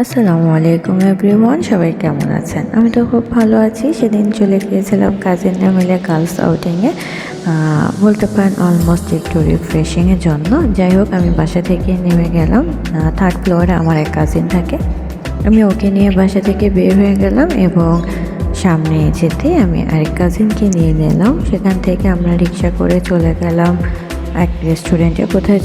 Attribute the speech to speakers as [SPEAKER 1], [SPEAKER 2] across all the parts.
[SPEAKER 1] আসসালামু আলাইকুম এভরিওয়ান, সবাই কেমন আছেন? আমি তো খুব ভালো আছি। সেদিন চলে গিয়েছিলাম কাজিনরা মিলে গার্লস আউটিংয়ে, বলতে পারেন অলমোস্ট একটু রিফ্রেশিংয়ের জন্য। যাই হোক, আমি বাসা থেকে নেমে গেলাম। থার্ড ফ্লোরে আমার এক কাজিন থাকে। আমি ওকে নিয়ে বাসা থেকে বের হয়ে গেলাম এবং সামনে যেতে আমি আরেক কাজিনকে নিয়ে নিলাম। সেখান থেকে আমরা রিক্সা করে চলে গেলাম এক রেস্টুরেন্টে। কোথায়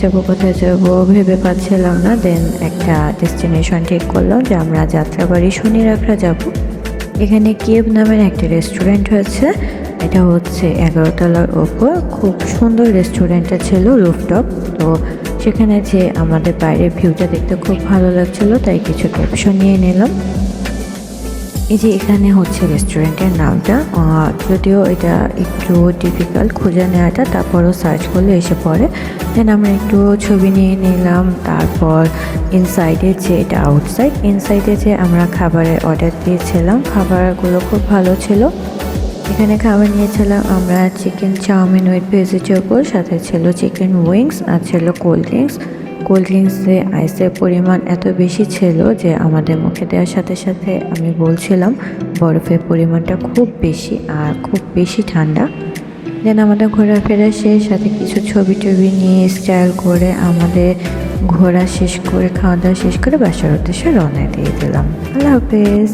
[SPEAKER 1] যাব ভেবে পাচ্ছিলাম না। দেন একটা ডেস্টিনেশন ঠিক করলাম যে আমরা যাত্রাবাড়ি শনিরাখড়া যাব। এখানে কেভ নামের একটা রেস্টুরেন্ট হয়েছে। এটা হচ্ছে 11 তলার ওপর। খুব সুন্দর রেস্টুরেন্টটা ছিল, রুফটপ। তো সেখানে যে আমাদের বাইরের ভিউটা দেখতে খুব ভালো লাগছিল, তাই কিছু ক্যাপশন নিয়ে নিলাম। এই যে এখানে হচ্ছে রেস্টুরেন্টের নামটা, যদিও এটা একটু ডিফিকাল্ট খুঁজে নেওয়াটা, তারপরও সার্চ করলে এসে পড়ে। দেন আমরা একটু ছবি নিয়ে নিলাম। তারপর ইনসাইডে যে, এটা আউটসাইড, ইনসাইডে যে আমরা খাবারের অর্ডার দিয়েছিলাম, খাবারগুলো খুব ভালো ছিল। এখানে খাবার নিয়েছিলাম আমরা চিকেন চাউমিন উইথ ভেজিটেবল, সাথে ছিল চিকেন উইংস আর ছিল কোল্ড ড্রিঙ্কসে আইসের পরিমাণ এত বেশি ছিল যে আমাদের মুখে দেওয়ার সাথে সাথে আমি বলছিলাম বরফের পরিমাণটা খুব বেশি আর খুব বেশি ঠান্ডা। দেন আমাদের ঘোরাফেরা শেষ, সাথে কিছু ছবি টবি নিয়ে স্টাইল করে আমাদের ঘোরা শেষ করে, খাওয়া দাওয়া শেষ করে বাসার উদ্দেশ্যে রওনা দিয়ে দিলাম। আল্লাহ হাফেজ।